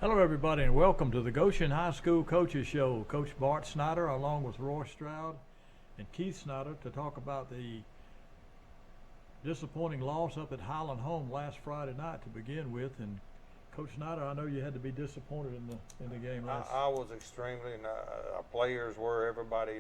Hello, everybody, and welcome to the Goshen High School Coaches Show. Coach Bart Snyder, along with Roy Stroud and Keith Snyder, to talk about the disappointing loss up at Highland Home last Friday night to begin with. And Coach Snyder, I know you had to be disappointed in the game last. I was extremely, and our players were. Everybody,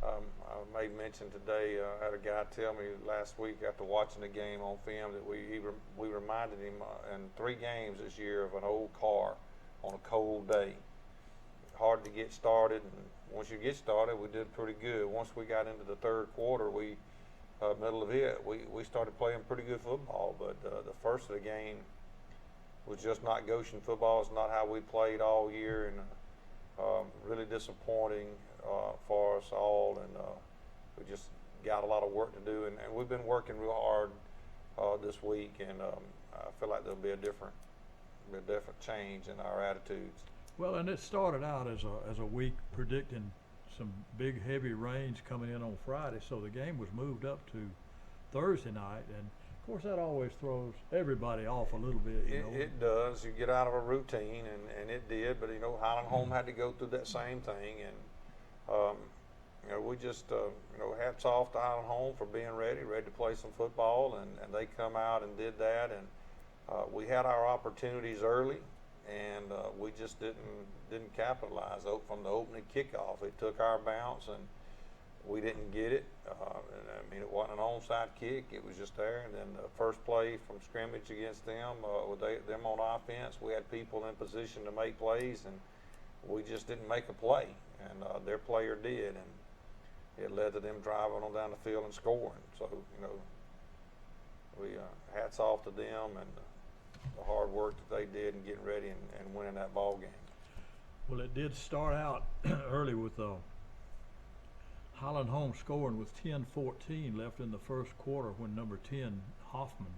I made mention today. I had a guy tell me last week after watching the game on film that we reminded him in 3 games this year of an old car on a cold day. Hard to get started, and once you get started, we did pretty good. Once we got into the third quarter, middle of it, we started playing pretty good football. But the first of the game was just not Goshen football. It's not how we played all year, and really disappointing for us all. And we just got a lot of work to do, and we've been working real hard this week, and I feel like there'll be a different change in our attitudes. Well, and it started out as a week predicting some big heavy rains coming in on Friday, so the game was moved up to Thursday night, and of course that always throws everybody off a little bit. It does. You get out of a routine, and it did. But Highland Home had to go through that same thing, and we just hats off to Highland Home for being ready to play some football, and they come out and did that, and we had our opportunities early, and we just didn't capitalize from the opening kickoff. It took our bounce, and we didn't get it. It wasn't an onside kick. It was just there. And then the first play from scrimmage against them, with them on offense, we had people in position to make plays, and we just didn't make a play. And their player did, and it led to them driving on down the field and scoring. So, we hats off to them and the hard work that they did in getting ready and winning that ball game. Well, it did start out early with Highland Home scoring with 10-14 left in the first quarter when number 10, Hoffman,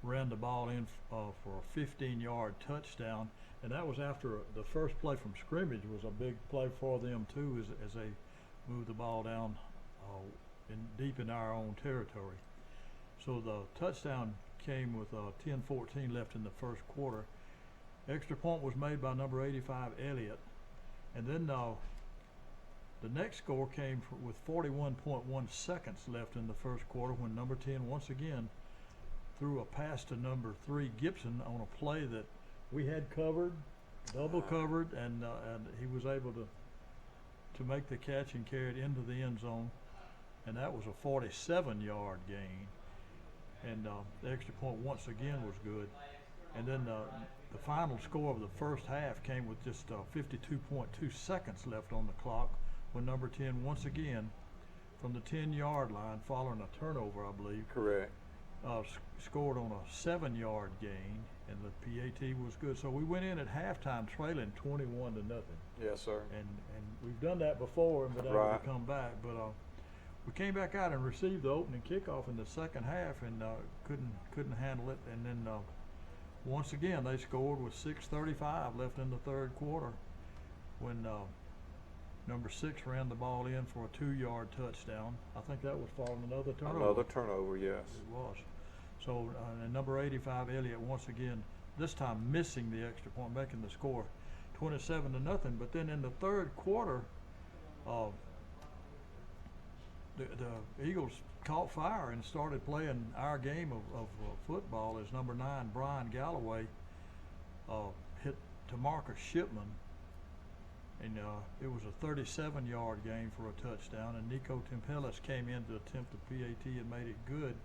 ran the ball in for a 15-yard touchdown. And that was after the first play from scrimmage was a big play for them too, as they moved the ball down deep in our own territory. So the touchdown came with 10-14 left in the first quarter. Extra point was made by number 85, Elliott. And then the next score came with 41.1 seconds left in the first quarter when number 10 once again threw a pass to number 3, Gibson, on a play that we had covered, double covered, and he was able to make the catch and carry it into the end zone, and that was a 47-yard gain. And the extra point once again was good. And then the final score of the first half came with just 52.2 seconds left on the clock when number 10 once again from the 10-yard line, following a turnover, I believe. Correct. Scored on a 7-yard gain, and the PAT was good. So we went in at halftime trailing 21-0. Yes, sir. And we've done that before and been able to come back. But we came back out and received the opening kickoff in the second half, and couldn't handle it. And then once again they scored with 6:35 left in the third quarter when number 6 ran the ball in for a 2-yard touchdown. I think that was following another turnover. Another turnover, yes. It was. So and number 85, Elliott, once again, this time missing the extra point, making the score 27-0. But then in the third quarter, the Eagles caught fire and started playing our game of football as number 9, Brian Galloway, hit Tamarcus Shipman. And it was a 37-yard game for a touchdown, and Nico Tempelis came in to attempt the PAT and made it good.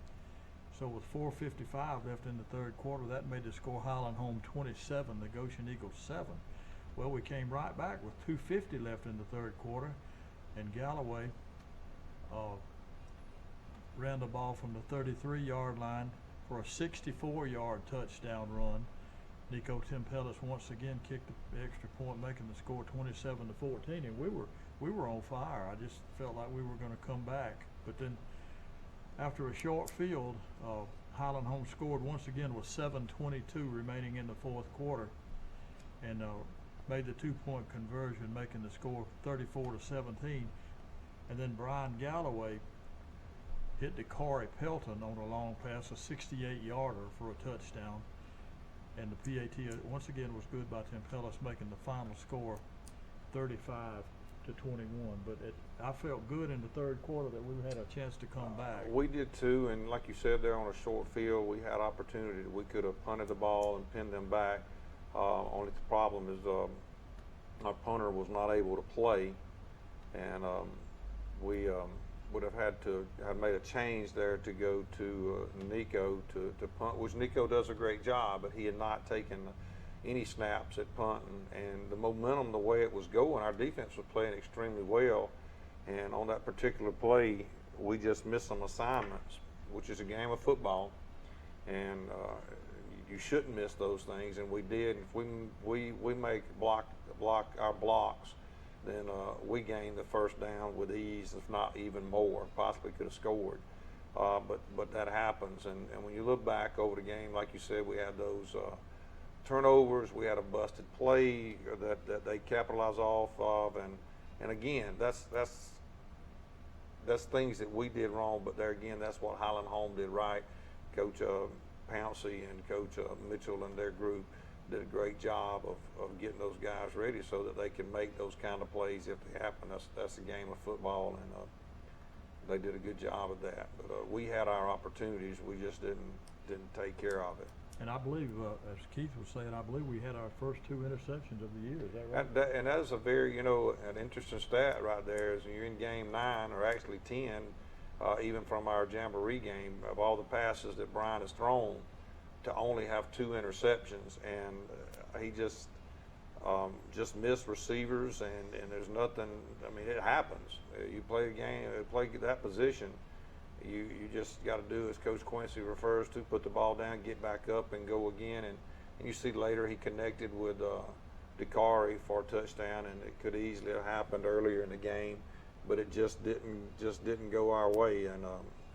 So with 4:55 left in the third quarter, that made the score Highland Home 27, the Goshen Eagles 7. Well, we came right back with 2:50 left in the third quarter, and Galloway ran the ball from the 33-yard line for a 64-yard touchdown run. Nico Tempelis once again kicked the extra point, making the score 27-14, and we were on fire. I just felt like we were going to come back. But then after a short field, Highland Home scored once again with 7:22 remaining in the fourth quarter, and made the 2-point conversion, making the score 34-17. And then Brian Galloway hit to Corey Pelton on a long pass, a 68-yarder for a touchdown. and the PAT once again was good by Tempelis, making the final score 35-21. But I felt good in the third quarter that we had a chance to come back. We did too, and like you said, there on a short field, we had opportunity. We could have punted the ball and pinned them back. Only the problem is our punter was not able to play, and we would have had to have made a change there to go to Nico to punt, which Nico does a great job, but he had not taken any snaps at punting, and the momentum, the way it was going, our defense was playing extremely well, and on that particular play, we just missed some assignments, which is a game of football, and you shouldn't miss those things, and we did. If we make block our blocks, then we gained the first down with ease, if not even more. Possibly could have scored, but that happens. And when you look back over the game, like you said, we had those turnovers. We had a busted play that they capitalized off of, and again, that's things that we did wrong. But there again, that's what Highland Home did right. Coach Pouncey and Coach Mitchell and their group did a great job of getting those guys ready so that they can make those kind of plays if they happen. That's a game of football, and they did a good job of that. But we had our opportunities. We just didn't take care of it. And I believe, as Keith was saying, I believe we had our first 2 interceptions of the year. Is that right? And that is a very, an interesting stat right there. Is you're in game 9, or actually 10, even from our Jamboree game, of all the passes that Brian has thrown, to only have 2 interceptions, and he just missed receivers, and there's nothing. I mean, it happens. You play a game, play that position. You just got to do as Coach Quincy refers to: put the ball down, get back up, and go again. And you see later he connected with Dakari for a touchdown, and it could easily have happened earlier in the game, but it just didn't go our way. And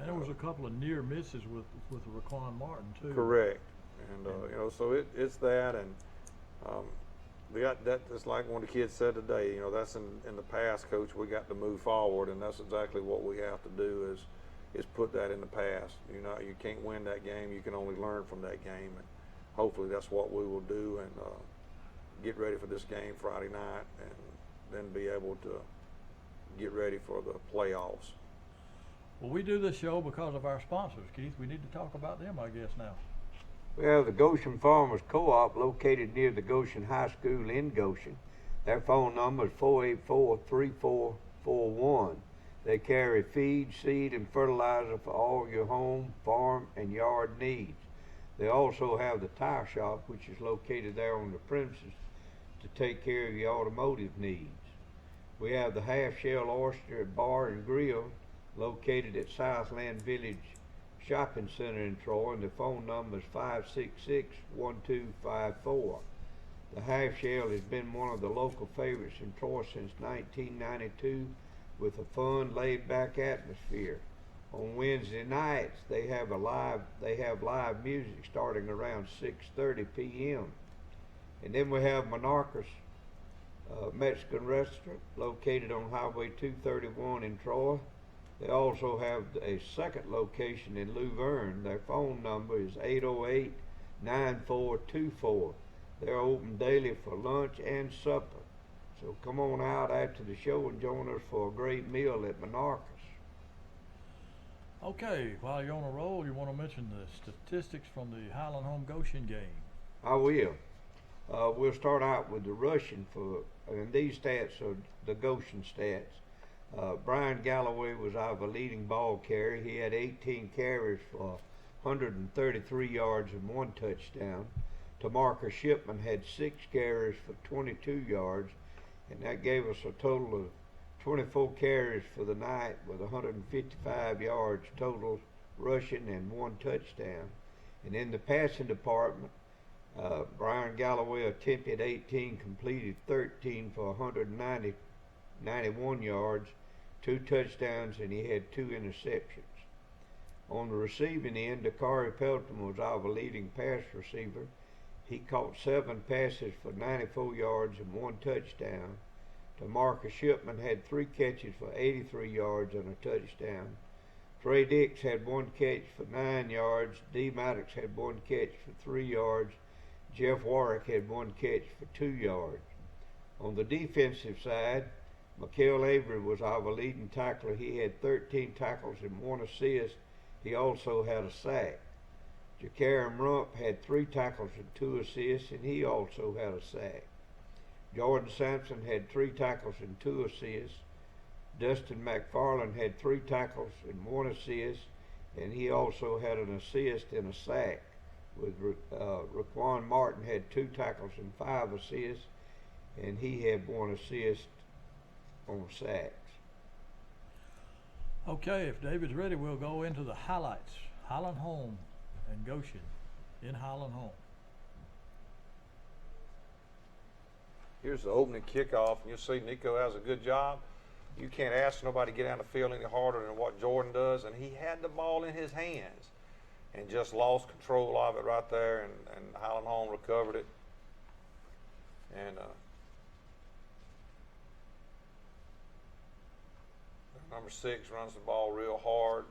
there was a couple of near misses with Raquan Martin too. Correct, and so it's that, and we got that. It's like one of the kids said today. That's in the past, Coach. We got to move forward, and that's exactly what we have to do is put that in the past. You can't win that game. You can only learn from that game, and hopefully that's what we will do, and get ready for this game Friday night, and then be able to get ready for the playoffs. Well, we do this show because of our sponsors, Keith. We need to talk about them, I guess, now. Well, the Goshen Farmers Co-op, located near the Goshen High School in Goshen. Their phone number is 484-3441. They carry feed, seed, and fertilizer for all your home, farm, and yard needs. They also have the tire shop, which is located there on the premises, to take care of your automotive needs. We have the Half Shell Oyster Bar and Grill, located at Southland Village Shopping Center in Troy, and the phone number is 566-1254. The Half Shell has been one of the local favorites in Troy since 1992, with a fun, laid-back atmosphere. On Wednesday nights, they have live music starting around 6:30 p.m. And then we have Monarchus Mexican restaurant, located on Highway 231 in Troy. They also have a second location in Luverne. Their phone number is 808-9424. They're open daily for lunch and supper. So come on out after the show and join us for a great meal at Monarchus. Okay, while you're on a roll, you want to mention the statistics from the Highland Home Goshen game. I will. We'll start out with the rushing and these stats are the Goshen stats. Brian Galloway was our leading ball carrier. He had 18 carries for 133 yards and 1 touchdown. Tamarcus Shipman had 6 carries for 22 yards, and that gave us a total of 24 carries for the night with 155 yards total rushing and 1 touchdown. And in the passing department, Brian Galloway attempted 18, completed 13 for 191 yards, 2 touchdowns, and he had 2 interceptions. On the receiving end, Dakari Pelton was our leading pass receiver. He caught 7 passes for 94 yards and 1 touchdown. Tamarcus Shipman had 3 catches for 83 yards and a touchdown. Trey Dix had 1 catch for 9 yards. D. Maddox had 1 catch for 3 yards. Jeff Warwick had 1 catch for 2 yards. On the defensive side, Mikael Avery was our leading tackler. He had 13 tackles and 1 assist. He also had a sack. Jakaram Rump had 3 tackles and 2 assists, and he also had a sack. Jordan Sampson had 3 tackles and 2 assists. Dustin McFarland had 3 tackles and 1 assist, and he also had an assist and a sack. Raquan Martin had 2 tackles and 5 assists, and he had 1 assist on sacks. Okay, if David's ready, we'll go into the highlights. Highland Home and Goshen in Highland Home. Here's the opening kickoff, and you'll see Nico has a good job. You can't ask nobody to get down the field any harder than what Jordan does, and he had the ball in his hands and just lost control of it right there, and Highland Home recovered it. And number 6 runs the ball real hard.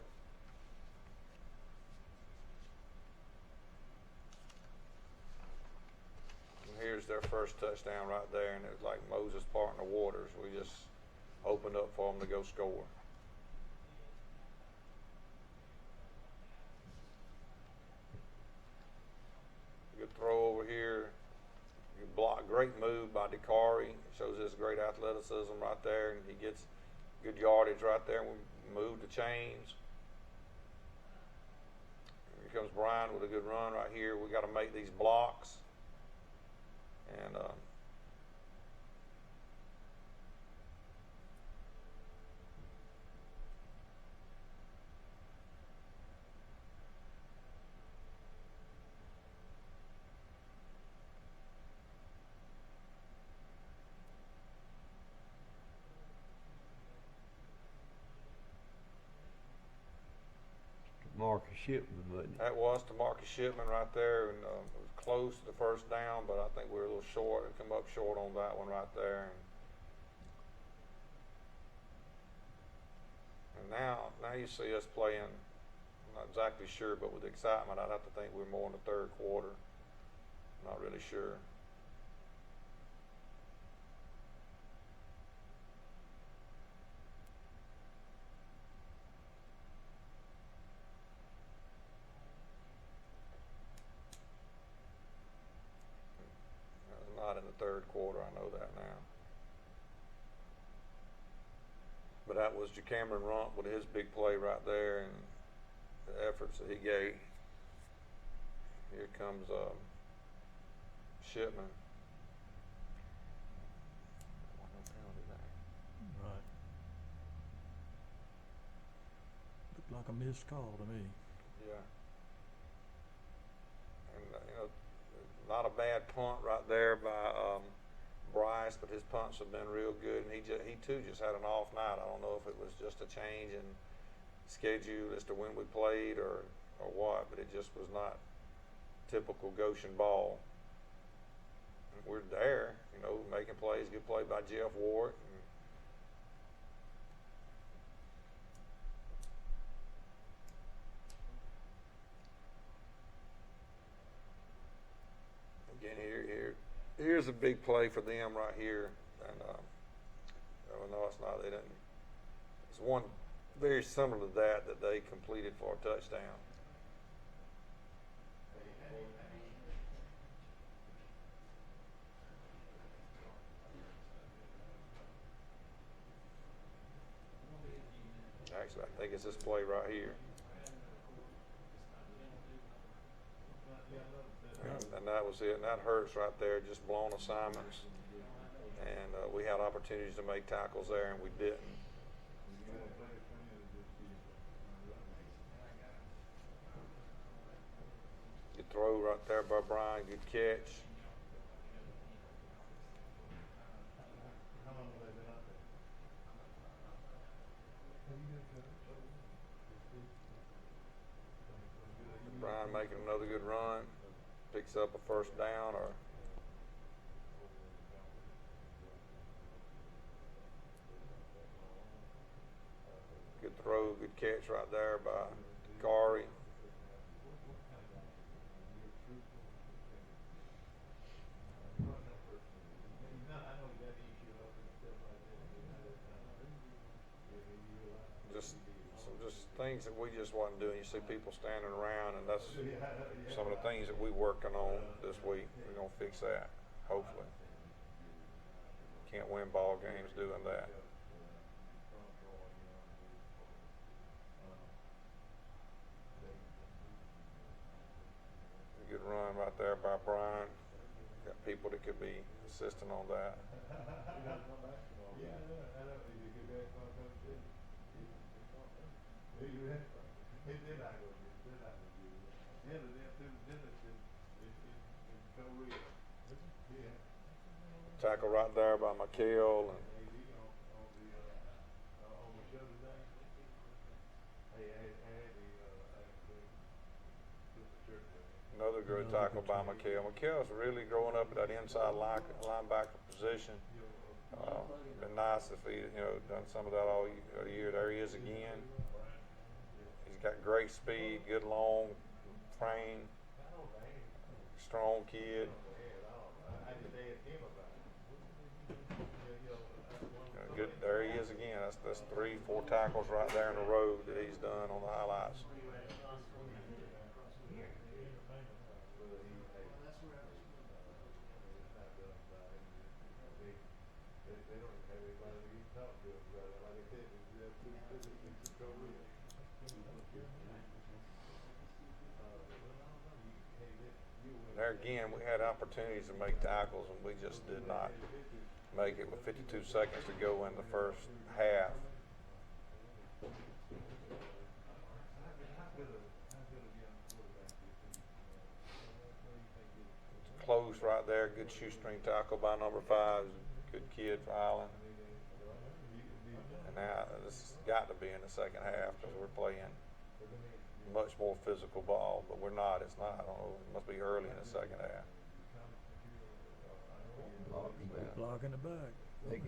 And here's their first touchdown right there, and it was like Moses parting the waters. We just opened up for them to go score. Good throw over here. Good block, great move by Dakari. Shows his great athleticism right there, and he gets good yardage right there. And we move the chains. Here comes Brian with a good run right here. We got to make these blocks. And Marcus Shipman, wasn't it? that was to Marcus Shipman right there, and it was close to the first down, but I think we were a little short and come up short on that one right there. And now you see us playing. I'm not exactly sure, but with the excitement, I'd have to think we're more in the third quarter. Not really sure. Not in the third quarter, I know that now. But that was Cameron Rump with his big play right there and the efforts that he gave. Here comes Shipman. Right. Looked like a missed call to me. Yeah. And not a bad punt right there by Bryce, but his punts have been real good, and he too just had an off night. I don't know if it was just a change in schedule as to when we played or what, but it just was not typical Goshen ball. And we're there, making plays. Good play by Jeff Ward. Again, here's a big play for them right here, and no, it's not. They didn't. It's one very similar to that they completed for a touchdown. Actually, I think it's this play right here. And that was it. And that hurts right there, just blown assignments. And we had opportunities to make tackles there, and we didn't. Good throw right there by Brian. Good catch. Brian making another good run. Picks up a first down or good throw, good catch right there by Kari. things that we just wasn't doing. You see people standing around, and that's some of the things that we working on this week. We're gonna fix that, hopefully. Can't win ball games doing that. Good run right there by Brian. Got people that could be assisting on that. Tackle right there by McHale. And another good tackle by McHale. McHale's really growing up at that inside linebacker position. Been nice if he, done some of that all year. There he is again. He's got great speed, good long frame, strong kid. Good. There he is again. That's 3-4 tackles right there in a row that he's done on the highlights. There again, we had opportunities to make tackles, and we just did not make it with 52 seconds to go in the first half. It's close right there. Good shoestring tackle by number 5. Good kid for Island. And now this has got to be in the second half because we're playing much more physical ball, but we're not. It's not. I don't know. It must be early in the second half. Blocking the back. They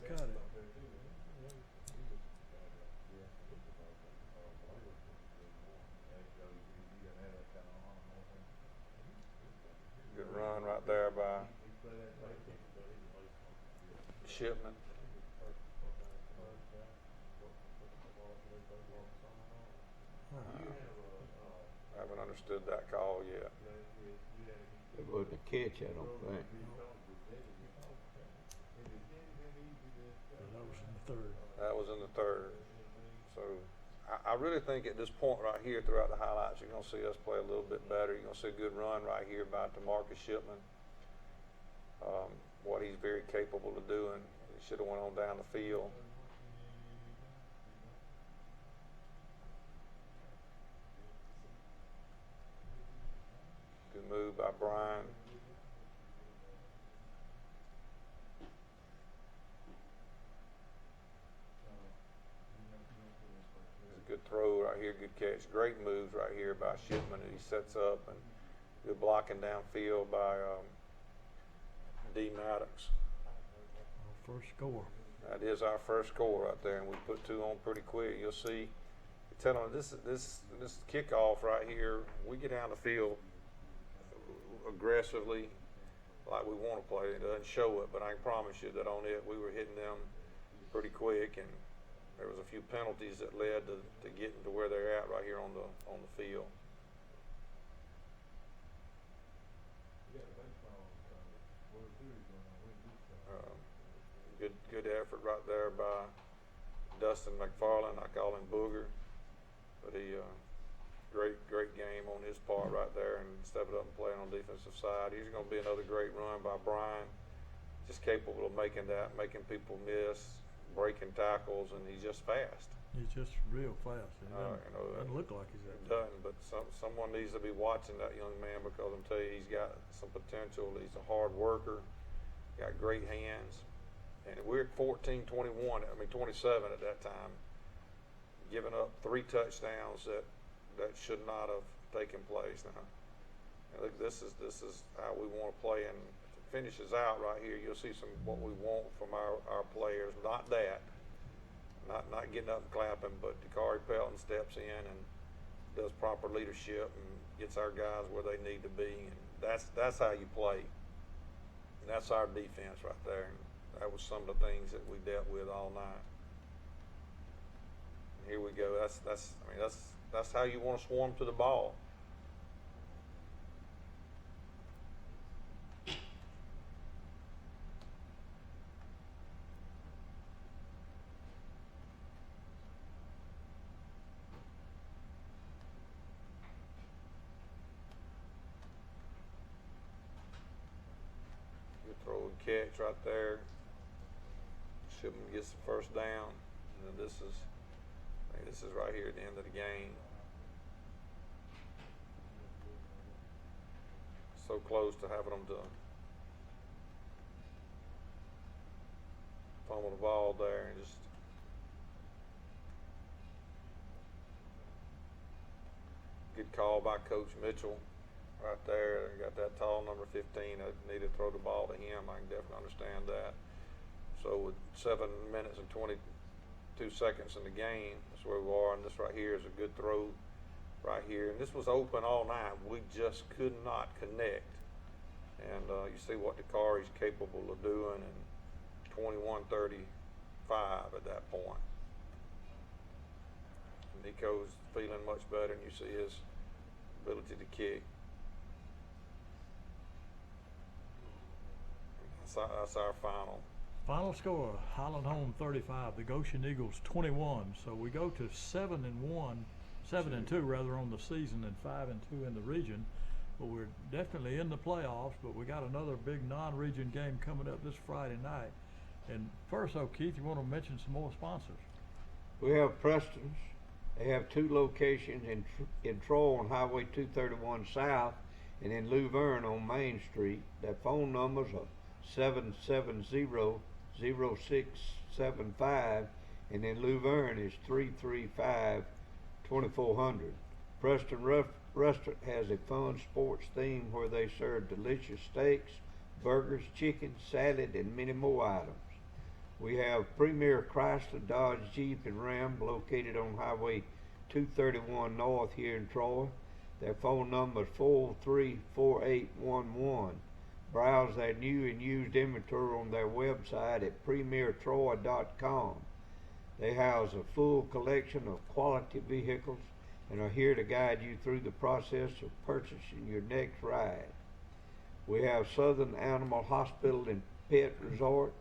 cut it. Good run right there by Shipman. Haven't understood that call yet. It wasn't a catch, I don't think. That was in the third. That was in the third. So I really think at this point right here throughout the highlights, you're going to see us play a little bit better. You're going to see a good run right here by DeMarcus Shipman. What he's very capable of doing. He should have went on down the field. Good move by Brian. Good throw right here, good catch. Great moves right here by Shipman. He sets up, and good blocking downfield by D. Maddox. Our first score. That is our first score right there, and we put 2 on pretty quick. You'll see. Tell them this kickoff right here. We get down the field aggressively, like we want to play. It doesn't show it, but I can promise you that on it we were hitting them pretty quick, and there was a few penalties that led to getting to where they're at right here on the field. Good effort right there by Dustin McFarland. I call him Booger, but he great game on his part right there, and stepping up and playing on the defensive side. He's going to be another great run by Brian. Just capable of making people miss, breaking tackles, and he's just fast. He's just real fast. He doesn't look like he's that. Doesn't, but someone needs to be watching that young man, because I'm telling you, he's got some potential. He's a hard worker, got great hands, and we're at 27 at that time, giving up 3 touchdowns that should not have taken place. Now, look, this is how we want to play, and if it finishes out right here, you'll see what we want from our players. Not getting up and clapping, but Dakari Pelton steps in and does proper leadership and gets our guys where they need to be, and that's how you play. And that's our defense right there. And that was some of the things that we dealt with all night. Here we go. That's how you want to swarm to the ball. Good throw and catch right there. Shipman gets the first down, and then this is right here at the end of the game. So close to having them to fumble the ball there and just good call by Coach Mitchell right there. Got that tall number 15. I need to throw the ball to him. I can definitely understand that. So with 7 minutes and 22 seconds in the game, that's where we are, and this right here is a good throw right here. And this was open all night. We just could not connect. And you see what the car is capable of doing, and 21:35 at that point. Nico's feeling much better, and you see his ability to kick. That's our final. Final score: Highland Home 35, the Goshen Eagles 21. So we go to 7-2 rather on the season, and 5-2 in the region. But we're definitely in the playoffs. But we got another big non-region game coming up this Friday night. And first, though, Keith, you want to mention some more sponsors? We have Preston's. They have 2 locations in Troy on Highway 231 South and in Luverne on Main Street. Their phone numbers are 770-0675, and in Luverne is 335-2400. Preston Restaurant has a fun sports theme where they serve delicious steaks, burgers, chicken, salad, and many more items. We have Premier Chrysler, Dodge, Jeep, and Ram located on Highway 231 North here in Troy. Their phone number is 403-4811. Browse their new and used inventory on their website at premiertroy.com. They house a full collection of quality vehicles and are here to guide you through the process of purchasing your next ride. We have Southern Animal Hospital and Pet Resort.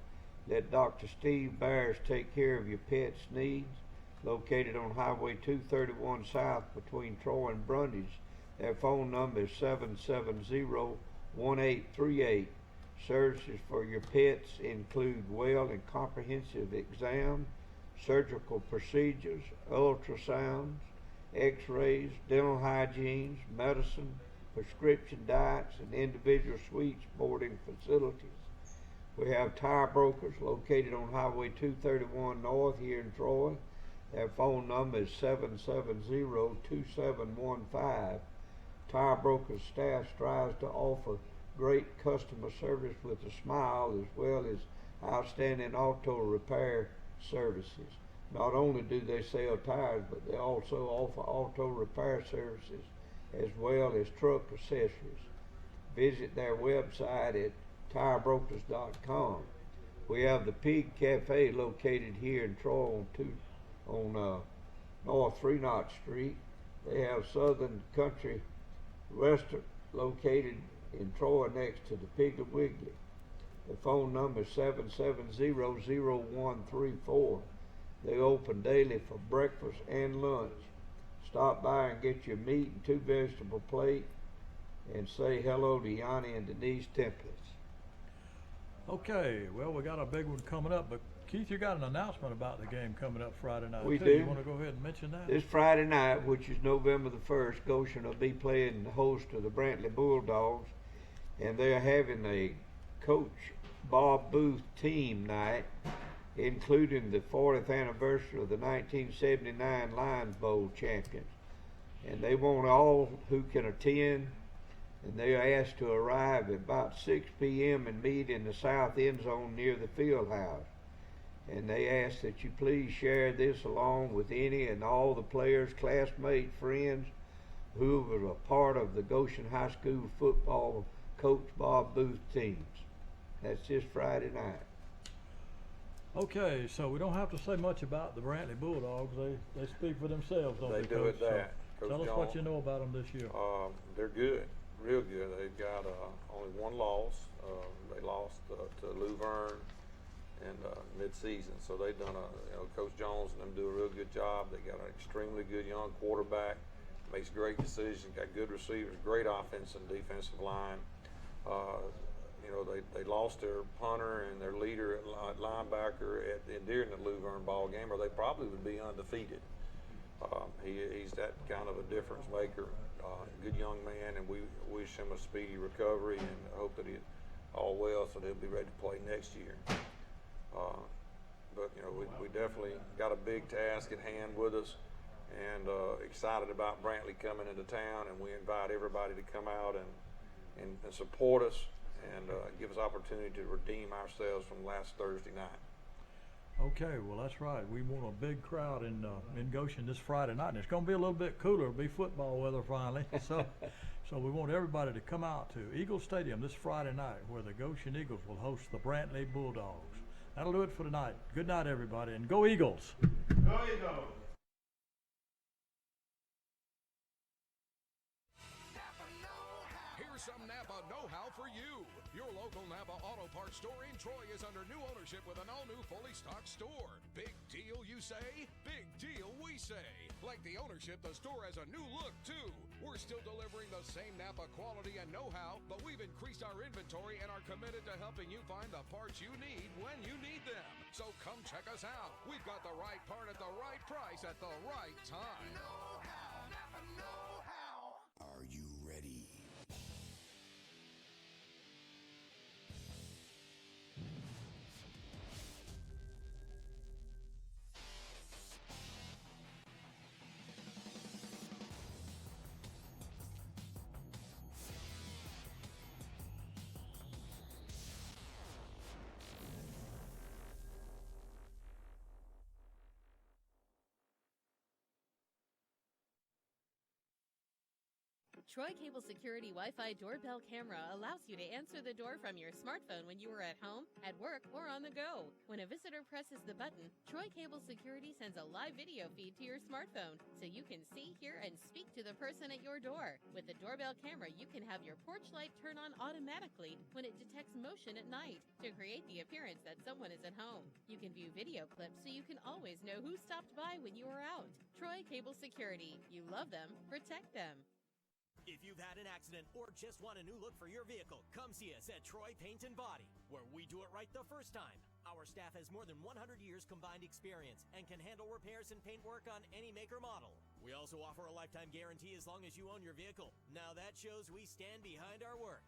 Let Dr. Steve Byers take care of your pet's needs. Located on Highway 231 South between Troy and Brundage. Their phone number is 770-1838. Services for your pets include well and comprehensive exam, surgical procedures, ultrasounds, x-rays, dental hygiene, medicine, prescription diets, and individual suites boarding facilities. We have Tire Brokers located on Highway 231 North here in Troy. Their phone number is 770-2715. Tire Brokers staff strives to offer great customer service with a smile, as well as outstanding auto repair services. Not only do they sell tires, but they also offer auto repair services as well as truck accessories. Visit their website at tirebrokers.com. We have the Pig Cafe located here in Troy on North 3 Knott Street. They have Southern Country Restaurant located in Troy next to the Piggly Wiggly. The phone number is 770-0134. They open daily for breakfast and lunch. Stop by and get your meat and 2 vegetable plate and say hello to Yanni and Denise Templates. Okay, well, we got a big one coming up, but Keith, you got an announcement about the game coming up Friday night. We too. do. You want to go ahead and mention that? This Friday night, which is November the 1st, Goshen will be playing the host of the Brantley Bulldogs, and they're having a Coach Bob Booth team night, including the 40th anniversary of the 1979 Lions Bowl champions. And they want all who can attend, and they are asked to arrive at about 6 p.m. and meet in the south end zone near the field house. And they ask that you please share this along with any and all the players, classmates, friends who were a part of the Goshen High School football Coach Bob Booth teams. That's this Friday night. Okay, so we don't have to say much about the Brantley Bulldogs. They speak for themselves, don't they, They do Coach? at that. So Coach tell us Jones, what you know about them this year. They're good, real good. They've got only one loss. They lost to Luverne in mid-season, so they've done Coach Jones and them do a real good job. They got an extremely good young quarterback, makes great decisions, got good receivers, great offense and defensive line. They lost their punter and their leader at linebacker during the Luverne ball game, or they probably would be undefeated. He's that kind of a difference maker. Good young man, and we wish him a speedy recovery and hope that he's all well so they'll be ready to play next year. But we definitely got a big task at hand with us, and excited about Brantley coming into town, and we invite everybody to come out and support us and give us opportunity to redeem ourselves from last Thursday night. Okay, well that's right. We want a big crowd in Goshen this Friday night, and it's going to be a little bit cooler. It'll be football weather finally. So we want everybody to come out to Eagle Stadium this Friday night, where the Goshen Eagles will host the Brantley Bulldogs. That'll do it for tonight. Good night, everybody, and go Eagles! Go Eagles! Here's some Napa know-how for you. Your local Napa Auto Parts store in Troy is under new ownership with an all-new fully stocked store. Big deal, you say? Big deal, we say. Like the ownership, the store has a new look, too. We're still delivering the same Napa quality and know-how, but we've increased our inventory and are committed to helping you find the parts you need when you need them. So come check us out. We've got the right part at the right price at the right time. Know-how, Napa know-how. Are you ready? Troy Cable Security Wi-Fi doorbell camera allows you to answer the door from your smartphone when you are at home, at work, or on the go. When a visitor presses the button, Troy Cable Security sends a live video feed to your smartphone so you can see, hear, and speak to the person at your door. With the doorbell camera, you can have your porch light turn on automatically when it detects motion at night to create the appearance that someone is at home. You can view video clips so you can always know who stopped by when you were out. Troy Cable Security. You love them, protect them. If you've had an accident or just want a new look for your vehicle, come see us at Troy Paint and Body, where we do it right the first time. Our staff has more than 100 years combined experience and can handle repairs and paint work on any make or model. We also offer a lifetime guarantee as long as you own your vehicle. Now that shows we stand behind our work.